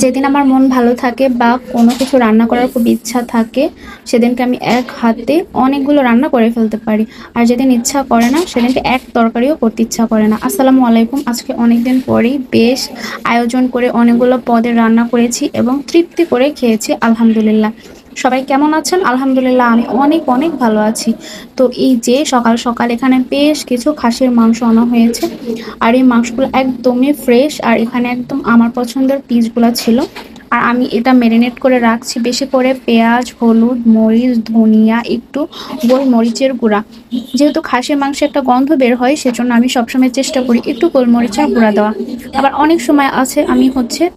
যেদিন আমার মন ভালো থাকে বা কোনো কিছু রান্না করার খুব ইচ্ছা থাকে, সেদিনকে আমি এক হাতে অনেকগুলো রান্না করে ফেলতে পারি। আর যেদিন ইচ্ছা করে না, সেদিনকে এক তরকারিও করতে ইচ্ছা করে না। আসসালামু আলাইকুম। আজকে অনেকদিন পরেই বেশ আয়োজন করে অনেকগুলো পদের রান্না করেছি এবং তৃপ্তি করে খেয়েছি, আলহামদুলিল্লাহ। সবাই কেমন আছেন? আলহামদুলিল্লাহ আমি অনেক অনেক ভালো আছি। তো এই যে সকাল সকাল এখানে বেশ কিছু খাসির মাংস আনা হয়েছে, আর এই মাংসগুলো একদমই ফ্রেশ, আর এখানে একদম আমার পছন্দের পিসগুলো ছিল। আর আমি এটা ম্যারিনেট করে রাখছি বেশি করে পেঁয়াজ, হলুদ, মরিচ, ধনিয়া, একটু গোলমরিচের গুঁড়া। যেহেতু খাসির মাংসে একটা গন্ধ বের হয়, সেজন্য আমি সবসময় চেষ্টা করি একটু গোলমরিচের গুঁড়া দেওয়া। আবার অনেক সময় আছে আমি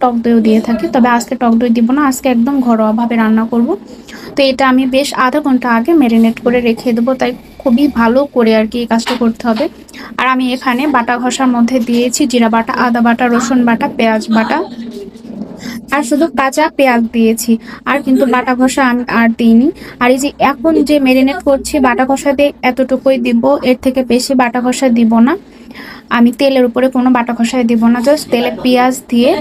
টক দইও দিয়ে থাকি, তবে আজকে টক দই দিব না, আজকে একদম ঘরোয়াভাবে রান্না করব। তো এটা আমি বেশ আধা ঘন্টা আগে ম্যারিনেট করে রেখে দেবো, তাই খুবই ভালো করে আর কি এই কাজটা করতে হবে। আর আমি এখানে বাটা ঘষার মধ্যে দিয়েছি জিরা বাটা, আদা বাটা, রসুন বাটা, পেঁয়াজ বাটা, আর শুধু কাঁচা পেঁয়াজ দিয়েছি। আর কিন্তু বাটা ঘষা আমি আর দিইনি। আর এই যে এখন যে ম্যারিনেট করছি, বাটা ঘষা দিয়ে এতটুকুই দিব, এর থেকে বেশি বাটা ঘষা দিব না। আমি তেলের উপরে কোনো বাটা ঘষাই দিব না, জাস্ট তেলে পেঁয়াজ দিয়ে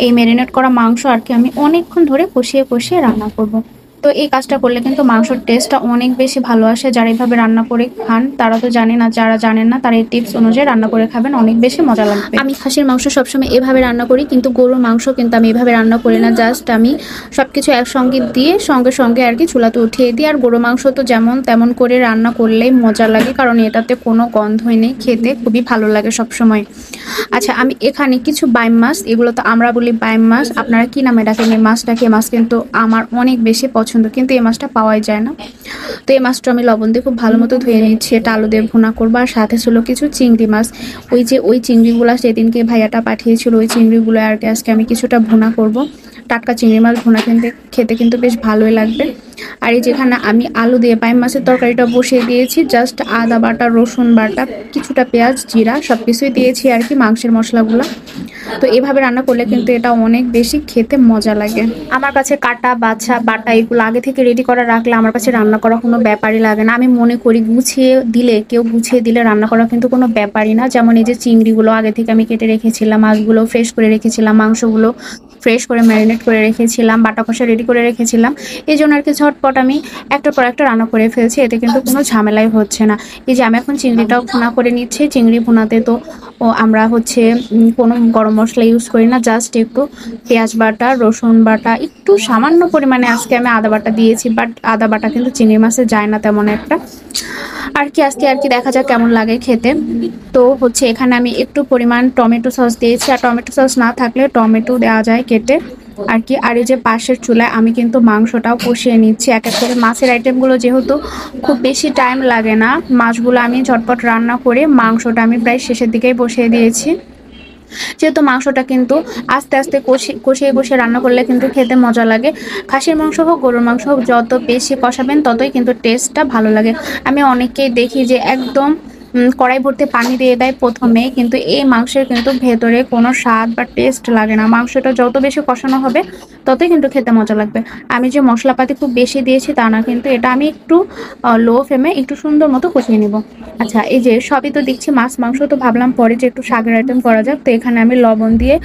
এই ম্যারিনেট করা মাংস আর কি আমি অনেকক্ষণ ধরে কষিয়ে কষিয়ে রান্না করব। তো এই কাজটা করলে কিন্তু মাংসের টেস্টটা অনেক বেশি ভালো আসে। যারা এইভাবে রান্না করে খান তারা তো জানে না, যারা জানেন না তারা এই টিপস অনুযায়ী রান্না করে খাবেন, অনেক বেশি মজা লাগবে। আমি খাসির মাংস সবসময় এভাবে রান্না করি, কিন্তু গরুর মাংস কিন্তু আমি এভাবে রান্না করি না। জাস্ট আমি সবকিছু একসঙ্গে দিয়ে সঙ্গে সঙ্গে আর কি চুলাতে উঠিয়ে দিই। আর গরুর মাংস তো যেমন তেমন করে রান্না করলেই মজা লাগে, কারণ এটাতে কোনো গন্ধই নেই, খেতে খুবই ভালো লাগে সবসময়। আচ্ছা, আমি এখানে কিছু বাইম মাছ, এগুলো তো আমরা বলি বাইম মাছ, আপনারা কি নামে ডাকেন এই মাছটাকে? মাছ কিন্তু আমার অনেক বেশি পছন্দ, কিন্তু এই মাছটা পাওয়াই যায় না। তো এই মাছটা আমি লবণ দিয়ে খুব ভালো মতো ধুয়ে নিচ্ছি, এটা আলু দিয়ে ভুনা করবো। আর সাথে ছিল কিছু চিংড়ি মাছ, ওই চিংড়িগুলো সেদিনকে ভাইয়াটা পাঠিয়েছিল, ওই চিংড়িগুলো আর কি আজকে আমি কিছুটা ভুনা করব। টাটকা চিংড়ি মাছ ভুনা খেতে কিন্তু বেশ ভালোই লাগবে। আর এই যেখানে আমি আলু দিয়ে বাইম মাছের তরকারিটা বসিয়ে দিয়েছি, জাস্ট আদা বাটা, রসুন বাটা, কিছুটা পেঁয়াজ, জিরা সবকিছুই দিয়েছি আর কি, মাংসের মশলাগুলো। তো এভাবে রান্না করলে কিন্তু এটা অনেক বেশি খেতে মজা লাগে। আমার কাছে কাটা বাছা বাটা এগুলো আগে থেকে রেডি করা রাখলে আমার কাছে রান্না করা কোনো ব্যাপারই লাগে না। আমি মনে করি কেউ গুছিয়ে দিলে রান্না করা কিন্তু কোনো ব্যাপারই না। যেমন এই যে চিংড়িগুলো আগে থেকে আমি কেটে রেখেছিলাম, মাছগুলো ফ্রেশ করে রেখেছিলাম, মাংসগুলো ফ্রেশ করে ম্যারিনেট করে রেখেছিলাম, বাটা কষা রেডি করে রেখেছিলাম। এই জন্য আর কি ঝটপট আমি একটার পর একটা রান্না করে ফেলছি, এতে কিন্তু কোনো ঝামেলাই হচ্ছে না। এই যে আমি এখন চিংড়িটাও ভুনা করে নিচ্ছি। চিংড়ি ভুনাতে তো আমরা কোনো গরম মশলা ইউজ করি না, জাস্ট একটু পেঁয়াজ বাটা, রসুন বাটা, একটু সামান্য পরিমাণে আজকে আমি আদা বাটা দিয়েছি, বাট আদা বাটা কিন্তু চিংড়ি মাছে যায় না তেমন একটা। আর কি আজকে আর কি দেখা যাক কেমন লাগে খেতে। তো এখানে আমি একটু পরিমাণ টমেটো সস দিয়েছি, আর টমেটো সস না থাকলে টমেটো দেওয়া যায় কেটে আর কি। আর এই যে পাশের চুলায় আমি কিন্তু মাংসটাও কষিয়ে নিচ্ছি এক এক করে। মাছের আইটেমগুলো যেহেতু খুব বেশি টাইম লাগে না, মাছগুলো আমি ঝটপট রান্না করে মাংসটা আমি প্রায় শেষের দিকেই বসিয়ে দিয়েছি। যেহেতু মাংসটা কিন্তু আস্তে আস্তে কষিয়ে কষিয়ে রান্না করলে কিন্তু খেতে মজা লাগে। খাসির মাংস হোক গরুর মাংস হোক, যত বেশি কষাবেন ততই কিন্তু টেস্টটা ভালো লাগে। আমি অনেককেই দেখি যে একদম কড়াই ভর্তি পানি দিয়ে দেয় প্রথমে, কিন্তু এই মাংসের কিন্তু ভেতরে কোনো স্বাদ বা টেস্ট লাগে না। মাংসটা যত বেশি কষানো হবে ততই কিন্তু খেতে মজা লাগবে। আমি যে মশলাপাতি খুব বেশি দিয়েছি তা না, কিন্তু এটা আমি একটু লো ফ্লেমে একটু সুন্দর মতো কষিয়ে নিব। আচ্ছা, এই যে সবই তো দেখছি মাছ মাংস, তো ভাবলাম পরে যে একটু শাকের আইটেম করা যাক। তো এখানে আমি লবণ দিয়ে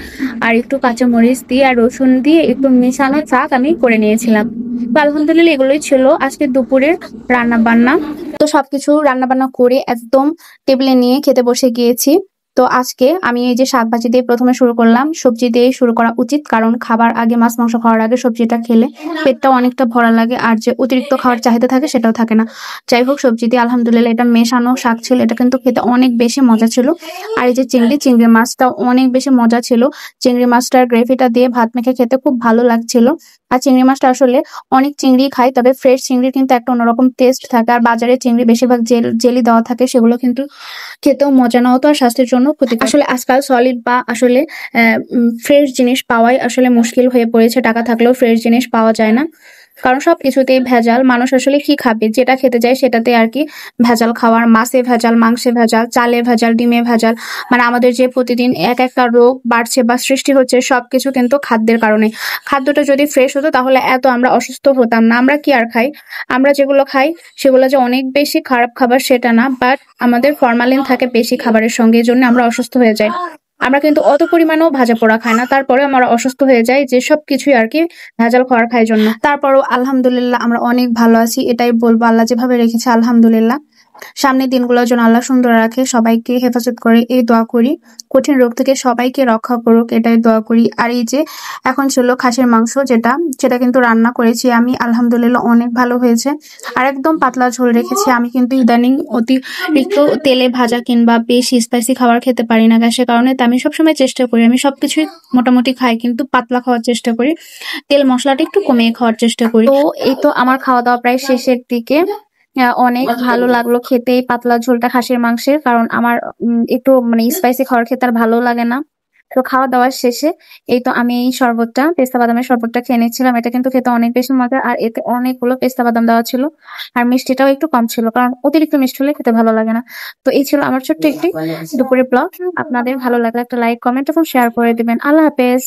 আর একটু কাঁচামরিচ দিয়ে আর রসুন দিয়ে একটু মিশানো শাক আমি করে নিয়েছিলাম। তো আলহামদুলিল্লাহ এগুলোই ছিল আজকে দুপুরের রান্না বান্না। তো সবকিছু রান্না বান্না করে একদম টেবিলে নিয়ে খেতে বসে গিয়েছি। তো আজকে আমি এই যে শাক ভাজি দিয়ে প্রথমে শুরু করলাম, সবজি দিয়ে শুরু করা উচিত, কারণ খাবার আগে, মাছ মাংস খাওয়ার আগে সবজিটা খেলে পেটটাও অনেকটা ভরা লাগে, আর যে অতিরিক্ত খাওয়ার চাহিদা থাকে সেটাও থাকে না। যাই হোক, সবজি দিয়ে আলহামদুলিল্লাহ এটা মেশানো শাক ছিল, এটা কিন্তু খেতে অনেক বেশি মজা ছিল। আর এই যে চিংড়ি মাছটাও অনেক বেশি মজা ছিল। চিংড়ি মাছটার গ্রেভিটা দিয়ে ভাত মেখে খেতে খুব ভালো লাগছিল। আর চিংড়ি মাছটা আসলে অনেক চিংড়ি খাই, তবে ফ্রেশ চিংড়ির কিন্তু একটা অন্যরকম টেস্ট থাকে। আর বাজারে চিংড়ি বেশিরভাগ জেলি দেওয়া থাকে, সেগুলো কিন্তু খেতেও মজা না হতো, আর স্বাস্থ্যের জন্য ক্ষতি। আসলে আজকাল সলিড বা আসলে ফ্রেশ জিনিস পাওয়াই আসলে মুশকিল হয়ে পড়েছে। টাকা থাকলেও ফ্রেশ জিনিস পাওয়া যায় না, কারণ সবকিছুতেই ভেজাল। মানুষ আসলে কি খাবে, যেটা খেতে যায় সেটাতে আর কি ভেজাল খাওয়ার, মাছে ভেজাল, মাংসে ভেজাল, চালে ভেজাল, ডিমে ভেজাল। মানে আমাদের যে প্রতিদিন এক একটা রোগ বাড়ছে বা সৃষ্টি হচ্ছে, সবকিছু কিন্তু খাদ্যের কারণে। খাদ্যটা যদি ফ্রেশ হতো তাহলে এত আমরা অসুস্থ হতাম না। আমরা কি আর খাই? আমরা যেগুলো খাই সেগুলো যে অনেক বেশি খারাপ খাবার সেটা না, বাট আমাদের ফরমালিন থাকে বেশি খাবারের সঙ্গে, এজন্য আমরা অসুস্থ হয়ে যাই। আমরা কিন্তু অত পরিমাণেও ভাজা পোড়া খাই না, তারপরে আমরা অসুস্থ হয়ে যাই যে সবকিছুই আর কি ভেজাল খাওয়ার খাই জন্য। তারপরও আলহামদুলিল্লাহ আমরা অনেক ভালো আছি, এটাই বলবো। আল্লাহ যেভাবে রেখেছে আলহামদুলিল্লাহ। সামনের দিনগুলোর জন্য আল্লাহ সুন্দর রাখে, সবাইকে হেফাজত করে এই দোয়া করি। কঠিন রোগ থেকে সবাইকে রক্ষা করুক, এটাই দোয়া করি। আর এই যে এখন ছিল খাসির মাংস, সেটা কিন্তু রান্না করেছি আমি, আলহামদুলিল্লাহ অনেক ভালো হয়েছে। আর একদম পাতলা ঝোল রেখেছি। আমি কিন্তু ইদানিং অতিরিক্ত তেলে ভাজা কিংবা বেশি স্পাইসি খাবার খেতে পারি না গ্যাসের কারণে। তো আমি সবসময় চেষ্টা করি, আমি সবকিছুই মোটামুটি খাই কিন্তু পাতলা খাওয়ার চেষ্টা করি, তেল মশলাটা একটু কমিয়ে খাওয়ার চেষ্টা করি। তো এই তো আমার খাওয়া দাওয়া প্রায় শেষের দিকে। অনেক ভালো লাগলো খেতে এই পাতলা ঝোলটা খাসির মাংসের, কারণ আমার একটু মানে স্পাইসি খাবার খেতে আর ভালো লাগে না। তো খাওয়া দাওয়ার শেষে এই তো আমি এই শরবতটা, পেস্তা বাদামের শরবতটা খেয়ে নিচ্ছিলাম। এটা কিন্তু খেতে অনেক বেশি মজা, আর এতে অনেকগুলো পেস্তা বাদাম দেওয়া ছিল। আর মিষ্টিটাও একটু কম ছিল, কারণ অতিরিক্ত মিষ্টি হলে খেতে ভালো লাগে না। তো এই ছিল আমার ছোট্ট একটি দুপুরের ব্লগ। আপনাদের ভালো লাগলে একটা লাইক, কমেন্ট এবং শেয়ার করে দিবেন। আল্লাহ হাফেজ।